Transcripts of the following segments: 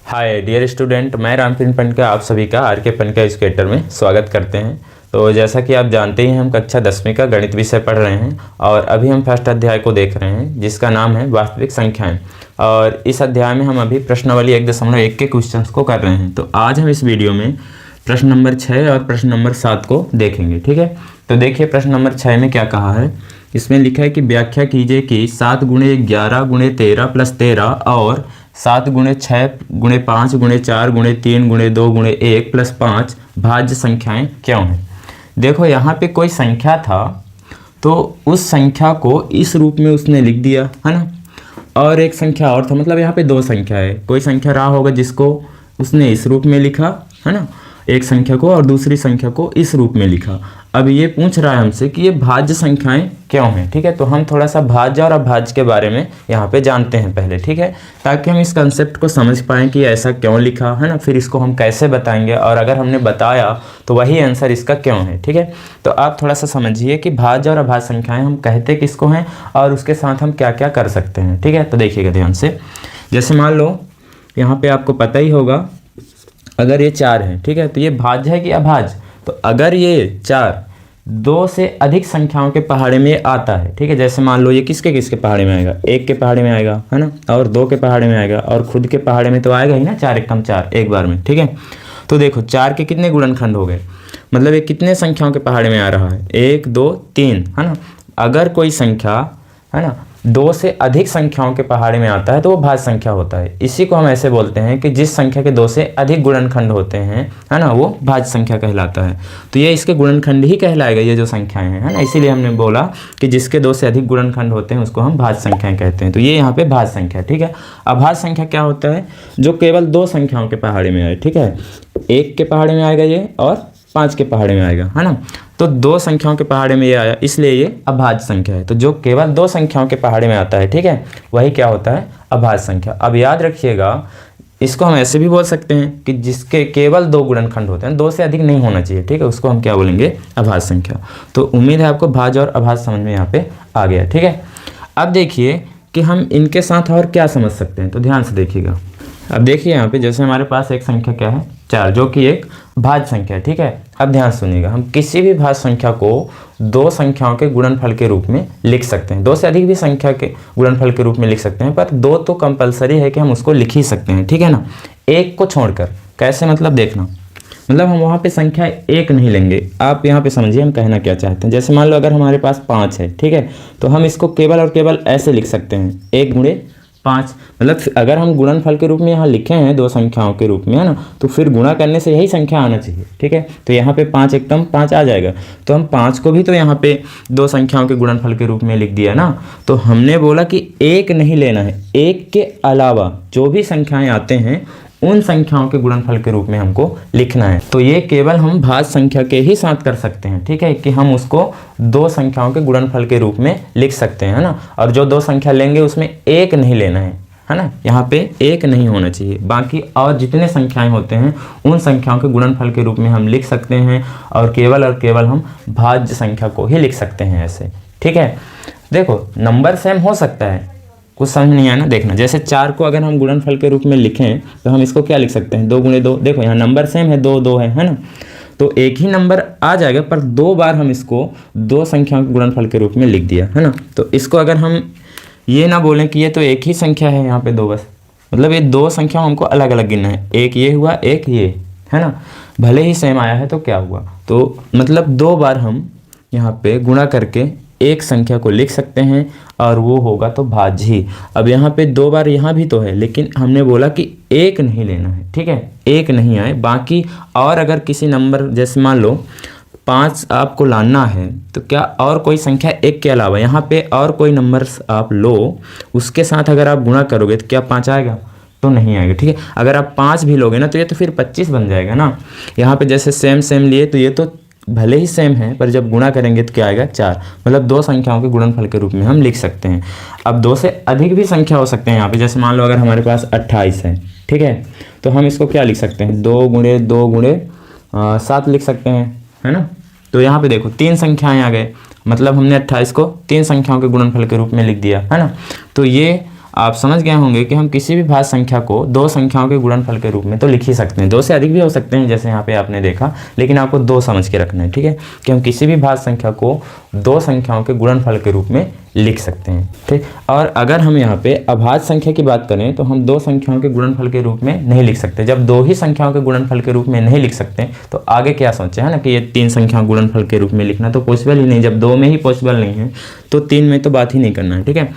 Hi dear student, मैं रामकिरण पनका आप सभी का आर के पनका एजुकेटर में स्वागत करते हैं। तो जैसा कि आप जानते ही हम कक्षा 10वीं का गणित विषय पढ़ रहे हैं और अभी हम फर्स्ट अध्याय को देख रहे हैं जिसका नाम है वास्तविक संख्याएं। और इस अध्याय में हम अभी प्रश्नावली 1.1 के क्वेश्चन को कर रहे हैं। तो आज हम इस वीडियो में प्रश्न नंबर 6 और प्रश्न नंबर 7 को देखेंगे। ठीक है, तो देखिए प्रश्न नंबर 6 में क्या कहा है। इसमें लिखा है कि व्याख्या कीजिए कि 7 × 11 × 13 + 13 और 7 × 6 × 5 × 4 × 3 × 2 × 1 + 5 भाज्य संख्याएं क्यों हैं। देखो यहाँ पे कोई संख्या था तो उस संख्या को इस रूप में उसने लिख दिया है ना, और एक संख्या और था, मतलब यहाँ पे दो संख्या है। कोई संख्या रहा होगा जिसको उसने इस रूप में लिखा है ना, एक संख्या को, और दूसरी संख्या को इस रूप में लिखा। अब ये पूछ रहा है हमसे कि ये भाज्य संख्याएं क्यों हैं। ठीक है, तो हम थोड़ा सा भाज्य और अभाज्य के बारे में यहाँ पे जानते हैं पहले। ठीक है, ताकि हम इस कंसेप्ट को समझ पाएँ कि ऐसा क्यों लिखा है ना, फिर इसको हम कैसे बताएंगे, और अगर हमने बताया तो वही आंसर इसका क्यों है। ठीक है, तो आप थोड़ा सा समझिए कि भाज्य और अभाज्य संख्याएँ हम कहते किसको हैं और उसके साथ हम क्या क्या कर सकते हैं। ठीक है, तो देखिएगा ध्यान से। जैसे मान लो यहाँ पर आपको पता ही होगा, अगर ये 4 है, ठीक है, तो ये भाज्य है कि अभाज्य। तो अगर ये 4 2 से अधिक संख्याओं के पहाड़े में आता है, ठीक है, जैसे मान लो ये किसके किसके पहाड़े में आएगा, 1 के पहाड़े में आएगा है ना, और 2 के पहाड़े में आएगा, और खुद के पहाड़े में तो आएगा ही ना, 4 एकम 4 एक बार में। ठीक है, तो देखो 4 के कितने गुणनखंड हो गए, मतलब ये कितने संख्याओं के पहाड़े में आ रहा है, 1 2 3 है ना। अगर कोई संख्या है ना 2 से अधिक संख्याओं के पहाड़े में आता है तो वो भाज्य संख्या होता है। इसी को हम ऐसे बोलते हैं कि जिस संख्या के 2 से अधिक गुणनखंड होते हैं है ना, वो भाज्य संख्या कहलाता है। तो ये इसके गुणनखंड ही कहलाएगा, ये जो संख्याएं हैं है ना। इसीलिए हमने बोला कि जिसके 2 से अधिक गुणनखंड होते हैं उसको हम भाज्य संख्याएं कहते हैं। तो ये यहाँ पे भाज्य संख्या। ठीक है, अभाज्य संख्या क्या होता है, जो केवल 2 संख्याओं के पहाड़े में आए। ठीक है, 1 के पहाड़े में आएगा ये, और 5 के पहाड़े में आएगा है ना। तो 2 संख्याओं के पहाड़े में ये आया, इसलिए ये अभाज्य संख्या है। तो जो केवल 2 संख्याओं के पहाड़े में आता है, ठीक है, वही क्या होता है, अभाज्य संख्या। अब याद रखिएगा, इसको हम ऐसे भी बोल सकते हैं कि जिसके केवल 2 गुणनखंड होते हैं, 2 से अधिक नहीं होना चाहिए। ठीक है, उसको हम क्या बोलेंगे, अभाज्य संख्या। तो उम्मीद है आपको भाज्य और अभाज्य समझ में यहाँ पे आ गया। ठीक है, अब देखिए कि हम इनके साथ और क्या समझ सकते हैं, तो ध्यान से देखिएगा। अब देखिए यहाँ पे जैसे हमारे पास एक संख्या क्या है, 4, जो कि एक भाज्य संख्या है। ठीक है, अब ध्यान सुनिएगा, हम किसी भी भाज्य संख्या को 2 संख्याओं के गुणनफल के रूप में लिख सकते हैं। 2 से अधिक भी संख्या के गुणनफल के रूप में लिख सकते हैं, पर 2 तो कंपलसरी है कि हम उसको लिख ही सकते हैं। ठीक है ना, 1 को छोड़कर। कैसे, मतलब देखना, मतलब हम वहाँ पे संख्या 1 नहीं लेंगे। आप यहाँ पे समझिए हम कहना क्या चाहते हैं। जैसे मान लो अगर हमारे पास 5 है, ठीक है, तो हम इसको केवल और केवल ऐसे लिख सकते हैं, 1 × 5। मतलब अगर हम गुणनफल के रूप में यहाँ लिखे हैं 2 संख्याओं के रूप में है ना, तो फिर गुणा करने से यही संख्या आना चाहिए। ठीक है, तो यहाँ पे 5 एकम 5 आ जाएगा। तो हम 5 को भी तो यहाँ पे 2 संख्याओं के गुणनफल के रूप में लिख दिया ना। तो हमने बोला कि 1 नहीं लेना है, 1 के अलावा जो भी संख्याएं आते हैं उन संख्याओं के गुणनफल के रूप में हमको लिखना है। तो ये केवल हम भाज्य संख्या के ही साथ कर सकते हैं। ठीक है, कि हम उसको 2 संख्याओं के गुणनफल के रूप में लिख सकते हैं है ना। और जो 2 संख्या लेंगे उसमें 1 नहीं लेना है ना, यहाँ पे 1 नहीं होना चाहिए। बाकी और जितने संख्याएं होते हैं उन संख्याओं के गुणनफल के रूप में हम लिख सकते हैं, और केवल हम भाज्य संख्या को ही लिख सकते हैं ऐसे। ठीक है, देखो नंबर सेम हो सकता है, कुछ समझ नहीं आया ना, देखना। जैसे 4 को अगर हम गुणनफल के रूप में लिखें तो हम इसको क्या लिख सकते हैं, 2 × 2। देखो यहाँ नंबर सेम है, 2 2 है ना, तो एक ही नंबर आ जाएगा, पर 2 बार हम इसको 2 संख्याओं के गुणनफल के रूप में लिख दिया है ना। तो इसको अगर हम ये ना बोलें कि ये तो एक ही संख्या है, यहाँ पे 2 बस, मतलब ये 2 संख्या हमको अलग अलग गिनना है, एक ये हुआ एक ये है ना, भले ही सेम आया है तो क्या हुआ, तो मतलब 2 बार हम यहाँ पे गुणा करके एक संख्या को लिख सकते हैं, और वो होगा तो भाज्य ही। अब यहाँ पे 2 बार यहाँ भी तो है, लेकिन हमने बोला कि 1 नहीं लेना है। ठीक है, 1 नहीं आए बाकी, और अगर किसी नंबर जैसे मान लो 5 आपको लाना है, तो क्या और कोई संख्या 1 के अलावा यहाँ पे और कोई नंबर आप लो, उसके साथ अगर आप गुणा करोगे तो क्या 5 आएगा, तो नहीं आएगा। ठीक है, अगर आप 5 भी लोगे ना तो ये तो फिर 25 बन जाएगा ना। यहाँ पे जैसे सेम लिए तो ये तो भले ही सेम है, पर जब गुणा करेंगे तो क्या आएगा, 4। मतलब 2 संख्याओं के गुणनफल के रूप में हम लिख सकते हैं। अब 2 से अधिक भी संख्या हो सकते हैं यहाँ पे, जैसे मान लो अगर हमारे पास 28 है, ठीक है, तो हम इसको क्या लिख सकते हैं, 2 × 2 × 7 लिख सकते हैं है ना। तो यहाँ पे देखो 3 संख्याएं आ गए, मतलब हमने 28 को 3 संख्याओं के गुणनफल के रूप में लिख दिया है ना। तो ये आप समझ गए होंगे कि हम किसी भी भाज्य संख्या को दो संख्याओं के गुणनफल के रूप में तो लिख ही सकते हैं, दो से अधिक भी हो सकते हैं जैसे यहाँ पे आपने देखा, लेकिन आपको दो समझ के रखना है, ठीक है, कि हम किसी भी भाज्य संख्या को दो संख्याओं के गुणनफल के रूप में लिख सकते हैं, ठीक। और अगर हम यहाँ पे अभाज्य संख्या की बात करें तो हम दो संख्याओं के गुणनफल के रूप में नहीं लिख सकते। जब दो ही संख्याओं के गुणनफल के रूप में नहीं लिख सकते तो आगे क्या सोचे, है ना, कि ये तीन संख्याओं गुणनफल के रूप में लिखना तो पॉसिबल ही नहीं। जब दो में ही पॉसिबल नहीं है तो तीन में तो बात ही नहीं करना है, ठीक है।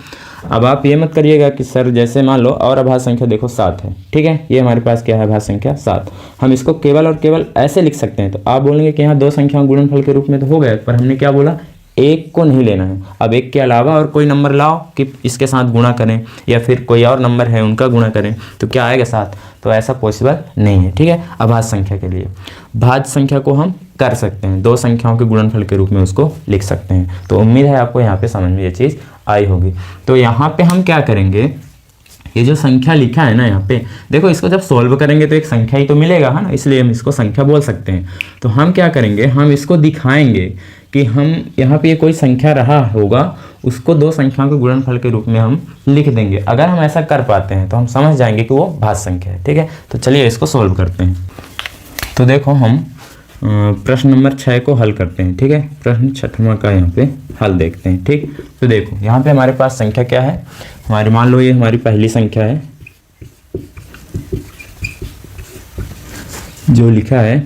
अब आप ये मत करिएगा कि सर जैसे मान लो और अभाज्य संख्या देखो 7 है, ठीक है, ये हमारे पास क्या है अभाज्य संख्या 7, हम इसको केवल और केवल ऐसे लिख सकते हैं। तो आप बोलेंगे कि यहाँ दो संख्याओं गुणनफल के रूप में तो हो गए, पर हमने क्या बोला, एक को नहीं लेना है। अब एक के अलावा और कोई नंबर लाओ कि इसके साथ गुणा करें, या फिर कोई और नंबर है उनका गुणा करें, तो क्या आएगा 7, तो ऐसा पॉसिबल नहीं है, ठीक है। अभाज्य संख्या के लिए भाज्य संख्या को हम कर सकते हैं, दो संख्याओं के गुणनफल के रूप में उसको लिख सकते हैं। तो उम्मीद है आपको यहाँ पे समझ में ये चीज़ आई होगी। तो यहाँ पे हम क्या करेंगे, ये जो संख्या लिखा है ना यहाँ पे देखो, इसको जब सॉल्व करेंगे तो एक संख्या ही तो मिलेगा, है ना, इसलिए हम इसको संख्या बोल सकते हैं। तो हम क्या करेंगे, हम इसको दिखाएंगे कि हम यहाँ पे ये कोई संख्या रहा होगा उसको दो संख्याओं के गुणनफल के रूप में हम लिख देंगे। अगर हम ऐसा कर पाते हैं तो हम समझ जाएंगे कि वो भाज्य संख्या है, ठीक है। तो चलिए इसको सॉल्व करते हैं। तो देखो हम प्रश्न नंबर 6 को हल करते हैं, ठीक है। प्रश्न 6वां का यहाँ पे हल देखते हैं, ठीक। तो देखो यहाँ पे हमारे पास संख्या क्या है, हमारी मान लो ये हमारी पहली संख्या है, जो लिखा है,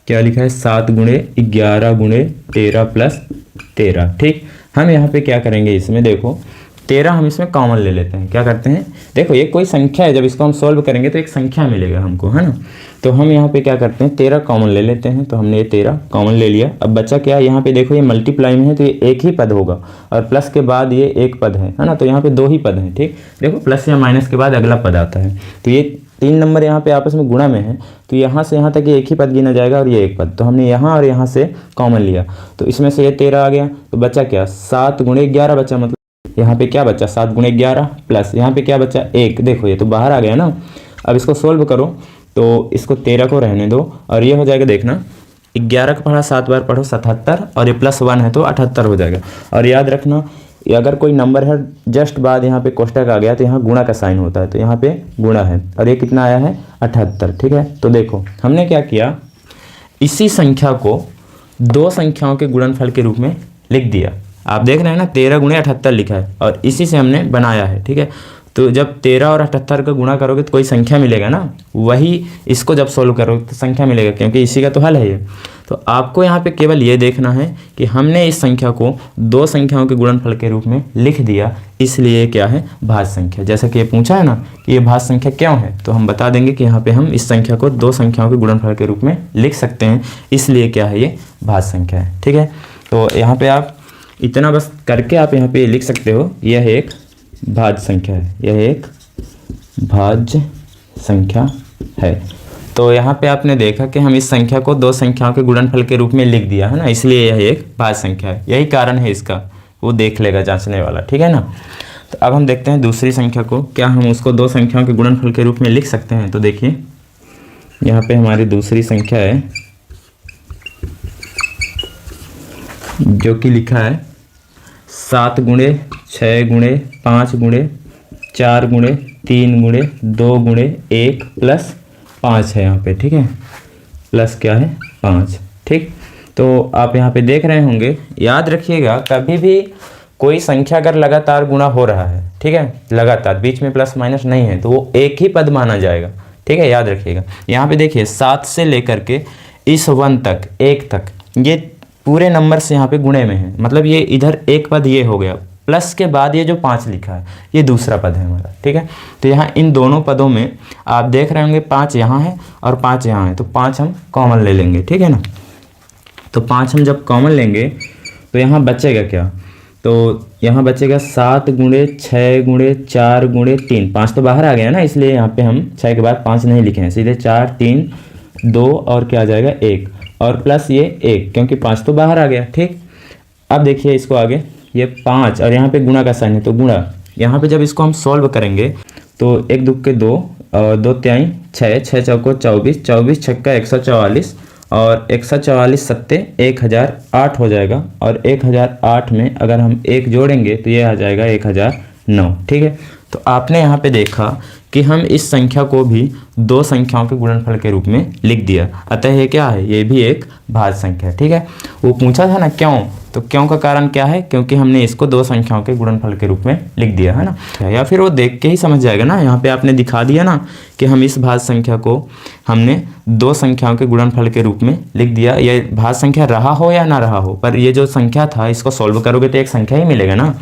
क्या लिखा है, 7 गुणे 11 गुणे 13 प्लस 13, ठीक। हम यहाँ पे क्या करेंगे, इसमें देखो 13 हम इसमें कॉमन ले लेते हैं। क्या करते हैं, देखो ये कोई संख्या है, जब इसको हम सॉल्व करेंगे तो एक संख्या मिलेगा हमको, है ना। तो हम यहाँ पे क्या करते हैं, 13 कॉमन ले लेते हैं। तो हमने ये 13 कॉमन ले लिया। अब बच्चा क्या, यहाँ पे देखो ये मल्टीप्लाई में है तो ये एक ही पद होगा, और प्लस के बाद ये एक पद है ना, तो यहाँ पे दो ही पद हैं, ठीक। देखो प्लस या माइनस के बाद अगला पद आता है, तो ये 3 नंबर यहाँ पे आपस में गुणा में है, तो यहाँ से यहाँ तक ये एक ही पद गिना जाएगा और ये एक पद। तो हमने यहाँ और यहाँ से कॉमन लिया, तो इसमें से ये 13 आ गया। तो बच्चा क्या, 7 गुणे 11 बचा, मतलब यहाँ पे क्या बचा, 7 गुणे 11 प्लस यहाँ पे क्या बचा, 1। देखो ये तो बाहर आ गया ना। अब इसको सोल्व करो तो इसको 13 को रहने दो, और ये हो जाएगा, देखना 11 का पढ़ा 7 बार पढ़ो 77, और ये +1 है तो 78 हो जाएगा। और याद रखना, अगर कोई नंबर है जस्ट बाद यहाँ पे कोष्टक आ गया तो यहाँ गुणा का साइन होता है, तो यहाँ पे गुणा है, और ये कितना आया है 78, ठीक है। तो देखो हमने क्या किया, इसी संख्या को दो संख्याओं के गुणनफल के रूप में लिख दिया। आप देख रहे हैं ना, 13 गुणे 78 लिखा है, और इसी से हमने बनाया है, ठीक है। तो जब 13 और 78 का गुणा करोगे तो कोई संख्या मिलेगा ना, वही इसको जब सोल्व करोगे तो संख्या मिलेगा, क्योंकि इसी का तो हल है ये। तो आपको यहाँ पे केवल ये देखना है कि हमने इस संख्या को दो संख्याओं के गुणनफल के रूप में लिख दिया, इसलिए क्या है, भाज्य संख्या। जैसा कि ये पूछा है ना कि ये भाज्य संख्या क्यों है, तो हम बता देंगे कि यहाँ पे हम इस संख्या को दो संख्याओं के गुणनफल के रूप में लिख सकते हैं, इसलिए क्या है, ये भाज्य संख्या है, ठीक है। तो यहाँ पे आप इतना बस करके आप यहाँ पे लिख सकते हो, यह एक भाज्य संख्या है, यह एक भाज्य संख्या है। तो यहाँ पे आपने देखा कि हम इस संख्या को दो संख्याओं के गुणनफल के रूप में लिख दिया है ना, इसलिए यह एक भाज्य संख्या है। यही कारण है इसका, वो देख लेगा जांचने वाला, ठीक है ना। तो अब हम देखते हैं दूसरी संख्या को, क्या हम उसको दो संख्याओं के गुणनफल के रूप में लिख सकते हैं। तो देखिए यहाँ पे हमारी दूसरी संख्या है, जो कि लिखा है 7 गुणे 6 गुणे 5 गुणे 4 गुणे 3 गुणे 2 गुणे 1 प्लस 5 है यहाँ पे, ठीक है, प्लस क्या है 5, ठीक। तो आप यहाँ पे देख रहे होंगे, याद रखिएगा कभी भी कोई संख्या अगर लगातार गुणा हो रहा है, ठीक है, लगातार, बीच में प्लस माइनस नहीं है, तो वो एक ही पद माना जाएगा, ठीक है, याद रखिएगा। यहाँ पे देखिए 7 से लेकर के इस 1 तक, 1 तक, ये पूरे नंबर से यहाँ पे गुणे में है, मतलब ये इधर एक पद ये हो गया, प्लस के बाद ये जो 5 लिखा है ये दूसरा पद है हमारा, ठीक है। तो यहाँ इन दोनों पदों में आप देख रहे होंगे 5 यहाँ है और 5 यहाँ है, तो 5 हम कॉमन ले लेंगे, ठीक है ना। तो 5 हम जब कॉमन लेंगे तो यहाँ बचेगा क्या, तो यहाँ बचेगा 7 गुणे 6 गुणे 4 गुणे 3, 5 तो बाहर आ गया ना, इसलिए यहाँ पे हम 6 के बाद 5 नहीं लिखे हैं, सीधे 4 3 2 और क्या आ जाएगा 1, और प्लस ये 1, क्योंकि 5 तो बाहर आ गया, ठीक। अब देखिए इसको आगे, ये 5 और यहाँ पे गुणा का साइन है, तो गुणा, यहाँ पे जब इसको हम सॉल्व करेंगे तो 1 दुक्के 2 और 2 तिहाई 6, 6 चौको 24, 24 छक्का 144, और 144 सत्ते 1008 हो जाएगा, और 1008 में अगर हम 1 जोड़ेंगे तो ये आ जाएगा 1009, ठीक है। तो आपने यहाँ पे देखा कि हम इस संख्या को भी दो संख्याओं के गुणनफल के रूप में लिख दिया, अतः ये क्या है, ये भी एक भाज्य संख्या है। ठीक है, वो पूछा था ना क्यों, तो क्यों का कारण क्या है, क्योंकि हमने इसको दो संख्याओं के गुणनफल के रूप में लिख दिया है ना, या फिर वो देख के ही समझ जाएगा ना। यहाँ पे आपने दिखा दिया ना कि हम इस भाज्य संख्या को हमने दो संख्याओं के गुणनफल के रूप में लिख दिया। ये भाज्य संख्या रहा हो या ना रहा हो, पर ये जो संख्या था इसको सॉल्व करोगे तो एक संख्या ही मिलेगा ना।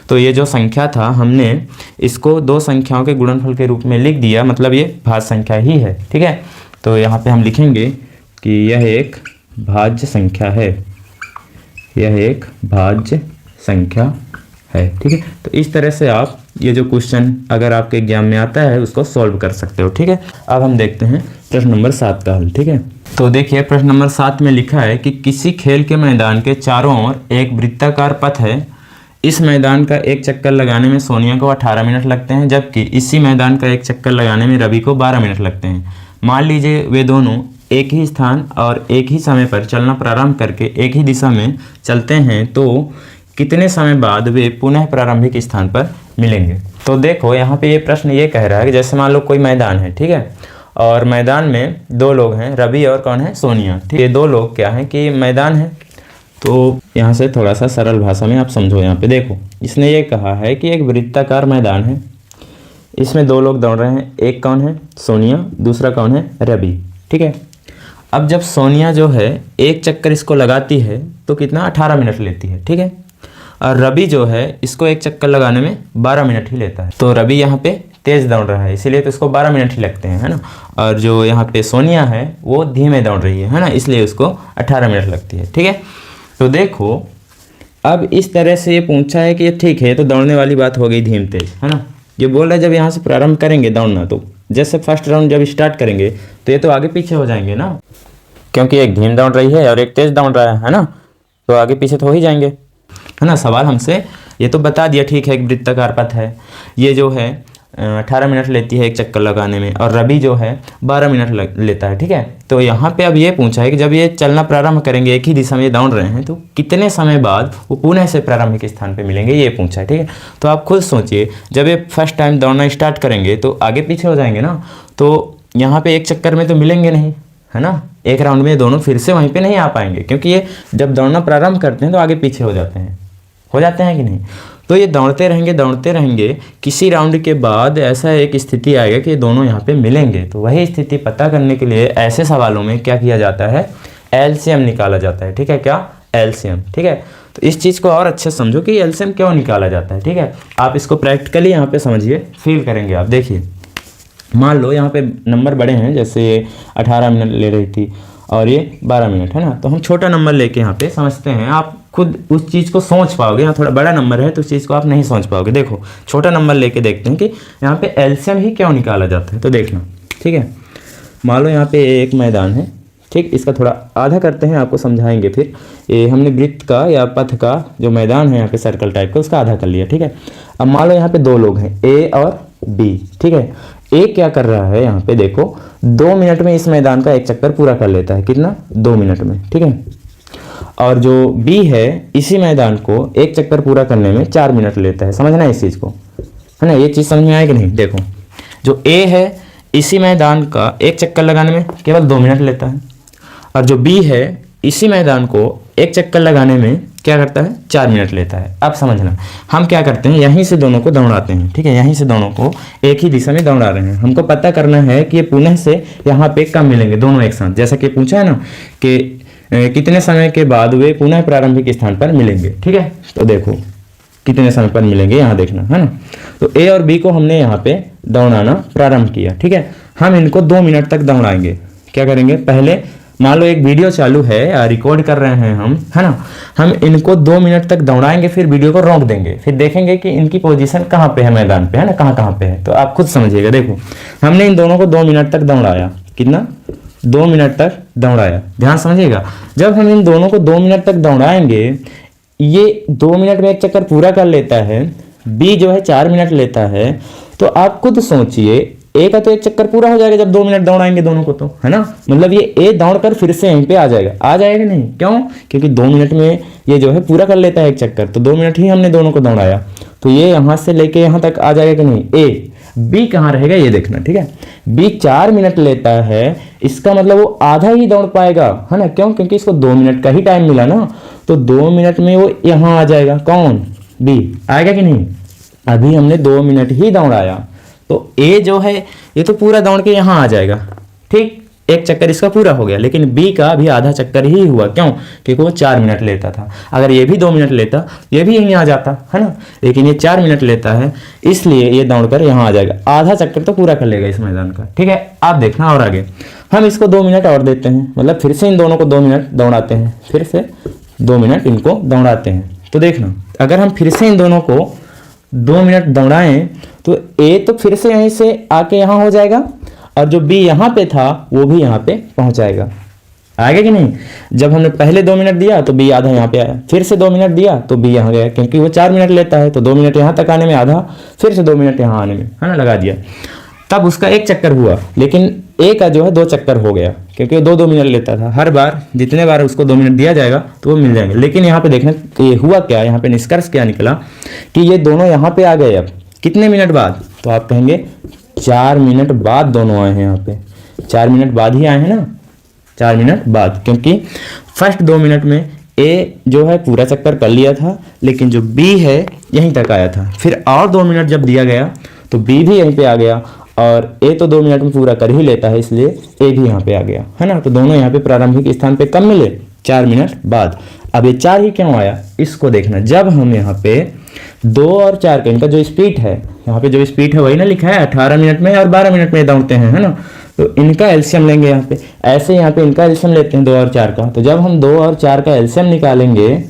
तो ये जो संख्या था हमने इसको दो संख्याओं के गुणनफल के रूप में लिख दिया, मतलब ये भाज्य संख्या ही है। ठीक है, तो यहाँ पे हम लिखेंगे कि यह एक भाज्य संख्या है, यह एक भाज्य संख्या है। ठीक है, तो इस तरह से आप ये जो क्वेश्चन अगर आपके एग्जाम में आता है उसको सॉल्व कर सकते हो। ठीक है, अब हम देखते हैं प्रश्न नंबर 7 का हल। ठीक है, तो देखिए प्रश्न नंबर 7 में लिखा है कि किसी खेल के मैदान के चारों ओर एक वृत्ताकार पथ है। इस मैदान का एक चक्कर लगाने में सोनिया को 18 मिनट लगते हैं, जबकि इसी मैदान का एक चक्कर लगाने में रवि को 12 मिनट लगते हैं। मान लीजिए वे दोनों एक ही स्थान और एक ही समय पर चलना प्रारंभ करके एक ही दिशा में चलते हैं, तो कितने समय बाद वे पुनः प्रारंभिक स्थान पर मिलेंगे। तो देखो यहाँ पे ये प्रश्न ये कह रहा है कि जैसे मान लो कोई मैदान है, ठीक है, और मैदान में दो लोग हैं, रवि और कौन है, सोनिया। ठीक है, ये दो लोग क्या हैं कि मैदान है। तो यहाँ से थोड़ा सा सरल भाषा में आप समझो। यहाँ पे देखो इसने ये कहा है कि एक वृत्ताकार मैदान है, इसमें दो लोग दौड़ रहे हैं, एक कौन है, सोनिया, दूसरा कौन है, रवि। ठीक है, अब जब सोनिया जो है एक चक्कर इसको लगाती है तो कितना 18 मिनट लेती है। ठीक है, और रवि जो है इसको एक चक्कर लगाने में 12 मिनट ही लेता है। तो रवि यहाँ पे तेज दौड़ रहा है इसीलिए तो इसको 12 मिनट ही लगते हैं, है ना। और जो यहाँ पे सोनिया है वो धीमे दौड़ रही है ना, इसलिए उसको 18 मिनट लगती है। ठीक है, तो देखो अब इस तरह से ये पूछा है कि ठीक है, तो दौड़ने वाली बात हो गई धीम तेज, है ना। ये बोल रहा है जब यहाँ से प्रारंभ करेंगे दौड़ना, तो जैसे फर्स्ट राउंड जब स्टार्ट करेंगे तो ये तो आगे पीछे हो जाएंगे ना, क्योंकि एक धीम दौड़ रही है और एक तेज दौड़ रहा है ना, तो आगे पीछे तो हो ही जाएंगे, है ना। सवाल हमसे ये तो बता दिया, ठीक है, एक वृत्ताकार पथ है, ये जो है 18 मिनट लेती है एक चक्कर लगाने में, और रवि जो है 12 मिनट लेता है। ठीक है, तो यहाँ पे अब ये पूछा है कि जब ये चलना प्रारंभ करेंगे, एक ही दिशा में ये दौड़ रहे हैं, तो कितने समय बाद वो पुनः से प्रारंभिक स्थान पे मिलेंगे, ये पूछा है। ठीक है, तो आप खुद सोचिए, जब ये फर्स्ट टाइम दौड़ना स्टार्ट करेंगे तो आगे पीछे हो जाएंगे ना, तो यहाँ पे एक चक्कर में तो मिलेंगे नहीं, है ना। एक राउंड में दोनों फिर से वहीं पे नहीं आ पाएंगे, क्योंकि ये जब दौड़ना प्रारंभ करते हैं तो आगे पीछे हो जाते हैं कि नहीं। तो ये दौड़ते रहेंगे, किसी राउंड के बाद ऐसा एक स्थिति आएगा कि दोनों यहाँ पे मिलेंगे। तो वही स्थिति पता करने के लिए ऐसे सवालों में क्या किया जाता है, एलसीएम निकाला जाता है। ठीक है, क्या, एलसीएम। ठीक है, तो इस चीज़ को और अच्छे से समझो कि एलसीएम क्यों निकाला जाता है। ठीक है, आप इसको प्रैक्टिकली यहाँ पे समझिए, फील करेंगे आप। देखिए मान लो यहाँ पे नंबर बड़े हैं, जैसे 18 मिनट ले रही थी और ये 12 मिनट, है ना। तो हम छोटा नंबर लेके यहाँ पे समझते हैं, आप खुद उस चीज़ को सोच पाओगे। यहाँ थोड़ा बड़ा नंबर है तो उस चीज़ को आप नहीं सोच पाओगे। देखो छोटा नंबर लेके देखते हैं कि यहाँ पे एलसीएम ही क्यों निकाला जाता है, तो देखना। ठीक है, मान लो यहाँ पे एक मैदान है, ठीक, इसका थोड़ा आधा करते हैं, आपको समझाएंगे फिर। ये हमने वृत्त का या पथ का जो मैदान है यहाँ पे सर्कल टाइप का, उसका आधा कर लिया। ठीक है, अब मान लो यहाँ पे दो लोग हैं, ए और बी। ठीक है, ए क्या कर रहा है, यहाँ पे देखो 2 मिनट में इस मैदान का एक चक्कर पूरा कर लेता है, कितना, 2 मिनट में। ठीक है, और जो बी है इसी मैदान को एक चक्कर पूरा करने में 4 मिनट लेता है। समझना इस चीज़ को, है ना, ये चीज़ समझ में आए कि नहीं। देखो जो ए है इसी मैदान का एक चक्कर लगाने में केवल 2 मिनट लेता है, और जो बी है इसी मैदान को एक चक्कर लगाने में क्या करता है, 4 मिनट लेता है। अब समझना, हम क्या करते हैं, यहीं से दोनों को दौड़ाते हैं। ठीक है, यहीं से दोनों को एक ही दिशा में दौड़ा रहे हैं। हमको पता करना है कि ये पुनः से यहाँ पे कब मिलेंगे दोनों एक साथ, जैसा कि पूछा है ना कि कितने समय के बाद वे पुनः प्रारंभिक स्थान पर मिलेंगे। ठीक है, तो देखो कितने समय पर मिलेंगे, यहाँ देखना, है ना। तो ए और बी को हमने यहाँ पे दौड़ाना प्रारंभ किया। ठीक है, हम इनको 2 मिनट तक दौड़ाएंगे। क्या करेंगे, पहले मान लो एक वीडियो चालू है, रिकॉर्ड कर रहे हैं हम, है ना, हम इनको 2 मिनट तक दौड़ाएंगे, फिर वीडियो को रोक देंगे, फिर देखेंगे कि इनकी पोजीशन कहाँ पे है मैदान पे, है ना, कहाँ पे है। तो आप खुद समझिएगा। देखो हमने इन दोनों को 2 मिनट तक दौड़ाया, कितना, 2 मिनट तक दौड़ाया। ध्यान समझिएगा, जब हम इन दोनों को 2 मिनट तक दौड़ाएंगे, ये 2 मिनट में एक चक्कर पूरा कर लेता है, बी जो है 4 मिनट लेता है, तो आप खुद सोचिए ए का तो एक चक्कर पूरा हो जाएगा जब 2 मिनट दौड़ाएंगे दोनों को, तो है ना, मतलब ये ए दौड़ कर फिर से यहीं पे आ जाएगा नहीं, क्यों, क्योंकि 2 मिनट में ये जो है पूरा कर लेता है एक चक्कर, तो 2 मिनट ही हमने दोनों को दौड़ाया, तो ये यहाँ से लेके यहाँ तक आ जाएगा कि नहीं। ए बी कहाँ रहेगा ये देखना, ठीक है। बी 4 मिनट लेता है, इसका मतलब वो आधा ही दौड़ पाएगा, है ना, क्यों, क्योंकि इसको 2 मिनट का ही टाइम मिला ना, तो 2 मिनट में वो यहाँ आ जाएगा, कौन, बी आएगा कि नहीं। अभी हमने 2 मिनट ही दौड़ाया, तो ए जो है ये तो पूरा दौड़ के यहाँ आ जाएगा, ठीक, एक चक्कर इसका पूरा हो गया। लेकिन बी का अभी आधा चक्कर ही हुआ, क्यों, क्योंकि वो 4 मिनट लेता था, अगर ये भी 2 मिनट लेता ये भी यहीं आ जाता, है ना, लेकिन ये 4 मिनट लेता है, इसलिए ये दौड़कर यहाँ आ जाएगा, आधा चक्कर तो पूरा कर लेगा इस मैदान का, ठीक है। आप देखना और आगे हम इसको 2 मिनट और देते हैं, मतलब फिर से इन दोनों को 2 मिनट दौड़ाते हैं, फिर से 2 मिनट इनको दौड़ाते हैं, तो देखना अगर हम फिर से इन दोनों को 2 मिनट दौड़ाएं तो ए तो फिर से यहीं से आके यहाँ हो जाएगा, और जो बी यहाँ पे था वो भी यहाँ पे पहुँच जाएगा, आएगा कि नहीं। जब हमने पहले 2 मिनट दिया तो बी आधा यहाँ पे आया, फिर से 2 मिनट दिया तो बी यहाँ गया, क्योंकि वो 4 मिनट लेता है, तो 2 मिनट यहाँ तक आने में आधा, फिर से 2 मिनट यहाँ आने में, है ना, लगा दिया, तब उसका एक चक्कर हुआ। लेकिन ए का जो है 2 चक्कर हो गया, क्योंकि वो 2-2 मिनट लेता था, हर बार जितने बार उसको 2 मिनट दिया जाएगा तो वो मिल जाएंगे। लेकिन यहाँ पे देखना ये हुआ क्या, यहाँ पे निष्कर्ष क्या निकला कि ये दोनों यहाँ पे आ गए। अब कितने मिनट बाद, तो आप कहेंगे 4 मिनट बाद दोनों आए हैं, यहाँ पे 4 मिनट बाद ही आए हैं ना, 4 मिनट बाद, क्योंकि फर्स्ट 2 मिनट में ए जो है पूरा चक्कर कर लिया था, लेकिन जो बी है यहीं तक आया था, फिर और 2 मिनट जब दिया गया तो बी भी यहीं पे आ गया, और ए तो 2 मिनट में पूरा कर ही लेता है, इसलिए ए भी यहाँ पे आ गया, है ना। तो दोनों यहाँ पे प्रारंभिक स्थान पे कब मिले, 4 मिनट बाद। अब ये 4 ही क्यों आया, इसको देखना, जब हम यहाँ पे 2 और 4 का इनका जो स्पीड है, यहाँ पे जो स्पीड है वही ना लिखा है, 18 मिनट में और 12 मिनट में दौड़ते हैं, है ना, तो इनका एलसीएम लेंगे यहाँ पे, ऐसे यहाँ पे इनका एलसीएम लेते हैं 2 और 4 का। तो जब हम 2 और 4 का एलसीएम निकालेंगे,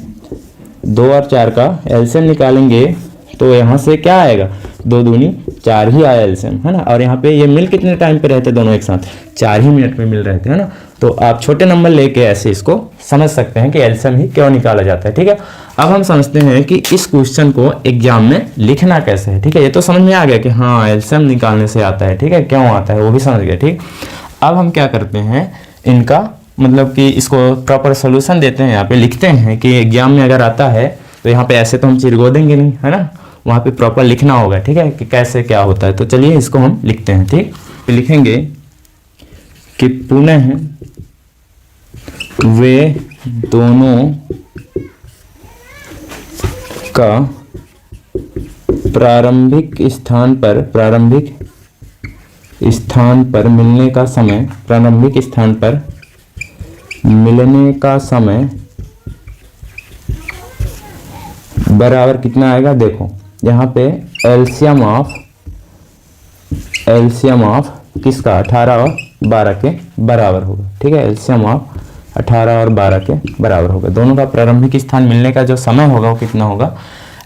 2 और 4 का एलसीएम निकालेंगे, तो यहाँ से क्या आएगा, 2 दूनी 4 ही आया एलसीएम, है ना। और यहाँ पे ये मिल कितने टाइम पे रहते दोनों एक साथ, 4 ही मिनट में मिल रहे थे, है ना। तो आप छोटे नंबर लेके ऐसे इसको समझ सकते हैं कि एलसीएम ही क्यों निकाला जाता है, ठीक है। अब हम समझते हैं कि इस क्वेश्चन को एग्जाम में लिखना कैसे है, ठीक है। ये तो समझ में आ गया कि हाँ एलसीएम निकालने से आता है, ठीक है, क्यों आता है वो भी समझ गए, ठीक। अब हम क्या करते हैं, इनका मतलब कि इसको प्रॉपर सोल्यूशन देते हैं, यहाँ पे लिखते हैं कि एग्जाम में अगर आता है तो यहाँ पे ऐसे तो हम चिरगो देंगे नहीं, है ना, वहाँ पे प्रॉपर लिखना होगा, ठीक है, कि कैसे क्या होता है। तो चलिए इसको हम लिखते हैं, ठीक। तो लिखेंगे कि पुनः वे दोनों का प्रारंभिक स्थान पर मिलने का समय, प्रारंभिक स्थान पर मिलने का समय बराबर कितना आएगा, देखो यहाँ पे एलसीएम ऑफ किसका, 18 और 12 के बराबर होगा, ठीक है। एलसीएम ऑफ 18 और 12 के बराबर होगा, दोनों का प्रारंभिक स्थान मिलने का जो समय होगा वो कितना होगा,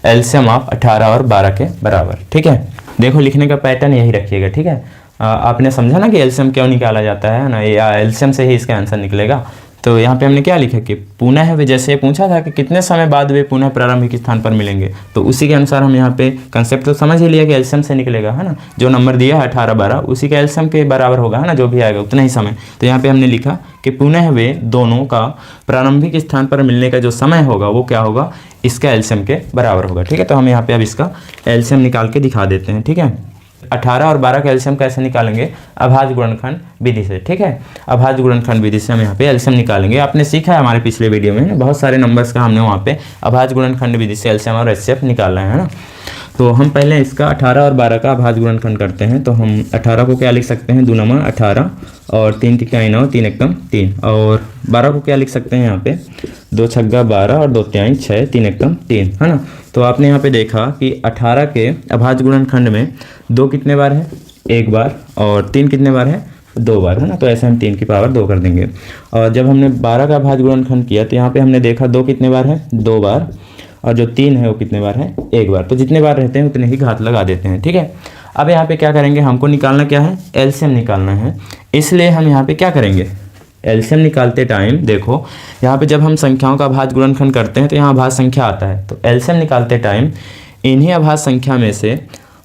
एलसीएम ऑफ 18 और 12 के बराबर, ठीक है। देखो लिखने का पैटर्न यही रखिएगा, ठीक है। आपने समझा ना कि एलसीएम क्यों निकाला जाता है ना, या एलसीएम से ही इसका आंसर निकलेगा। तो यहाँ पे हमने क्या लिखा कि पुनः वे, जैसे पूछा था कि कितने समय बाद वे पुनः प्रारंभिक स्थान पर मिलेंगे, तो उसी के अनुसार हम यहाँ पे कंसेप्ट तो समझ ही लिया कि एलसीएम से निकलेगा, है ना। जो नंबर दिया है 18 12 उसी का एलसीएम के बराबर होगा, है ना, जो भी आएगा उतना ही समय। तो यहाँ पे हमने लिखा कि पुनः वे दोनों का प्रारंभिक स्थान पर मिलने का जो समय होगा वो क्या होगा, इसका एलसीएम के बराबर होगा, ठीक है। तो हम यहाँ पे अब इसका एलसीएम निकाल के दिखा देते हैं, ठीक है। 18 और 12 का एलसीएम कैसे निकालेंगे, अभाज्य गुणनखंड विधि से, ठीक है। अभाज्य गुणनखंड विधि से हम यहाँ पे एलसीएम निकालेंगे। आपने सीखा है हमारे पिछले वीडियो में, बहुत सारे नंबर्स का हमने वहाँ पे अभाज्य गुणनखंड विधि से एलसीएम और एचसीएफ निकालना है ना। तो हम पहले इसका 18 और 12 का अभाज्य गुणनखंड करते हैं। तो हम 18 को क्या लिख सकते हैं, 2 नमा 18 और 3 तिहाई 9, 3 एकम 3, और 12 को क्या लिख सकते हैं यहाँ पे, 2 छग्गा 12 और 2 तिहाई 6, 3 एकम 3, है ना। तो आपने यहाँ पे देखा कि 18 के अभाज्य गुणनखंड में 2 कितने बार है, 1 बार, और 3 कितने बार है, 2 बार, है ना। तो ऐसे हम 3 की पावर 2 कर देंगे। और जब हमने 12 का अभाज्य गुणनखंड किया तो यहाँ पे हमने देखा 2 कितने बार है, 2 बार, और जो 3 है वो कितने बार है, 1 बार। तो जितने बार रहते हैं उतने ही घात लगा देते हैं, ठीक है। अब यहाँ पे क्या करेंगे, हमको निकालना क्या है, एलसीएम निकालना है। इसलिए हम यहाँ पे क्या करेंगे, एलसीएम निकालते टाइम देखो यहाँ पे जब हम संख्याओं का अभाज्य गुणनखंड करते हैं तो यहाँ अभाज्य संख्या आता है। तो एलसीएम निकालते टाइम इन्हीं अभाज्य संख्या में से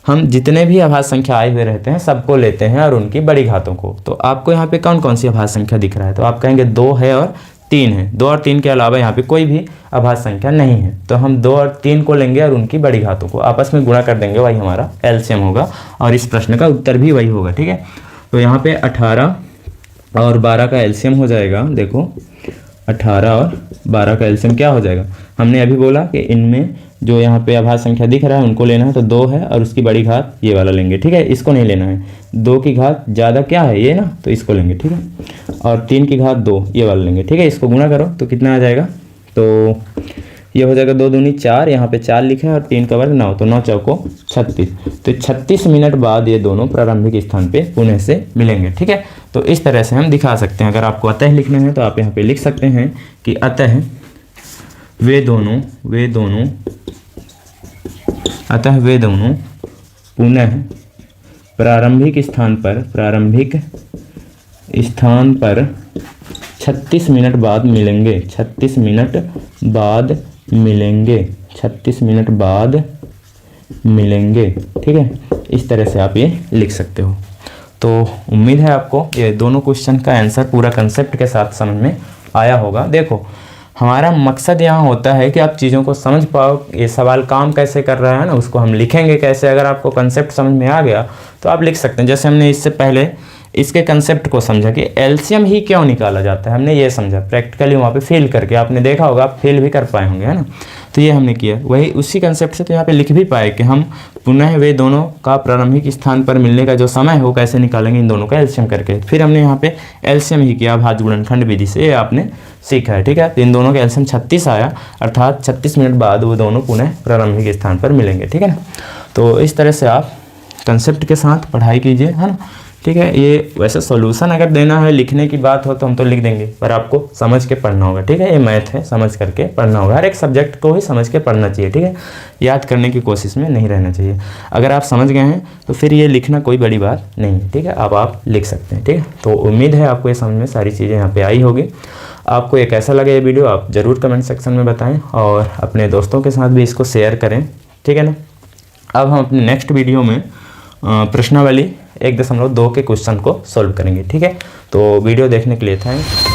हम जितने भी अभाज्य संख्या आए हुए रहते हैं सबको लेते हैं और उनकी बड़ी घातों को। तो आपको यहाँ पे कौन कौन सी अभाज्य संख्या दिख रहा है, तो आप कहेंगे 2 है और 3 है। 2 और 3 के अलावा यहाँ पे कोई भी अभाज्य संख्या नहीं है, तो हम 2 और 3 को लेंगे और उनकी बड़ी घातों को आपस में गुणा कर देंगे, वही हमारा एलसीएम होगा और इस प्रश्न का उत्तर भी वही होगा। ठीक है, तो यहाँ पे 18 और 12 का एलसीएम हो जाएगा। देखो 18 और 12 का एलसीएम क्या हो जाएगा, हमने अभी बोला कि इनमें जो यहाँ पे अभाज्य संख्या दिख रहा है उनको लेना है, तो 2 है और उसकी बड़ी घात ये वाला लेंगे। ठीक है, इसको नहीं लेना है, 2 की घात ज़्यादा क्या है ये ना, तो इसको लेंगे। ठीक है, और 3 की घात 2 ये वाला लेंगे। ठीक है, इसको गुणा करो तो कितना आ जाएगा, तो ये हो जाएगा 2 दूनी 4, यहाँ पे 4 लिखा है और 3 का वर्ग 9, तो 9 चौको 36। तो 36 मिनट बाद ये दोनों प्रारंभिक स्थान पे पुनः से मिलेंगे। ठीक है, तो इस तरह से हम दिखा सकते हैं। अगर आपको अतः लिखना है तो आप यहाँ पे लिख सकते हैं कि अतः वे दोनों पुनः प्रारंभिक स्थान पर 36 मिनट बाद मिलेंगे। 36 मिनट बाद मिलेंगे। ठीक है, इस तरह से आप ये लिख सकते हो। तो उम्मीद है आपको ये दोनों क्वेश्चन का आंसर पूरा कंसेप्ट के साथ समझ में आया होगा। देखो हमारा मकसद यहाँ होता है कि आप चीज़ों को समझ पाओ, ये सवाल काम कैसे कर रहा है ना, उसको हम लिखेंगे कैसे। अगर आपको कंसेप्ट समझ में आ गया तो आप लिख सकते हैं। जैसे हमने इससे पहले इसके कंसेप्ट को समझा कि एलसीएम ही क्यों निकाला जाता है, हमने ये समझा प्रैक्टिकली वहाँ पे फील करके। आपने देखा होगा, आप फील भी कर पाए होंगे, है ना। तो ये हमने किया, वही उसी कंसेप्ट से तो यहाँ पे लिख भी पाए कि हम पुनः वे दोनों का प्रारंभिक स्थान पर मिलने का जो समय है वो कैसे निकालेंगे, इन दोनों का एलसीएम करके। फिर हमने यहाँ पे एलसीएम ही किया अभाज्य गुणनखंड विधि से, ये आपने सीखा है। ठीक है, तो इन दोनों का एलसीएम 36 आया, अर्थात 36 मिनट बाद वो दोनों पुनः प्रारंभिक स्थान पर मिलेंगे। ठीक है ना, तो इस तरह से आप कंसेप्ट के साथ पढ़ाई कीजिए, है ना। ठीक है, ये वैसे सॉल्यूशन अगर देना है, लिखने की बात हो तो हम तो लिख देंगे, पर आपको समझ के पढ़ना होगा। ठीक है, ये मैथ है, समझ करके पढ़ना होगा। हर एक सब्जेक्ट को ही समझ के पढ़ना चाहिए। ठीक है, याद करने की कोशिश में नहीं रहना चाहिए। अगर आप समझ गए हैं तो फिर ये लिखना कोई बड़ी बात नहीं है। ठीक है, अब आप लिख सकते हैं। ठीक है, तो उम्मीद है आपको ये समझ में सारी चीज़ें यहाँ पर आई होगी। आपको ये कैसा लगा ये वीडियो आप ज़रूर कमेंट सेक्शन में बताएँ और अपने दोस्तों के साथ भी इसको शेयर करें। ठीक है ना। अब हम अपने नेक्स्ट वीडियो में प्रश्नावली 1.2 के क्वेश्चन को सॉल्व करेंगे। ठीक है, तो वीडियो देखने के लिए थैंक्स।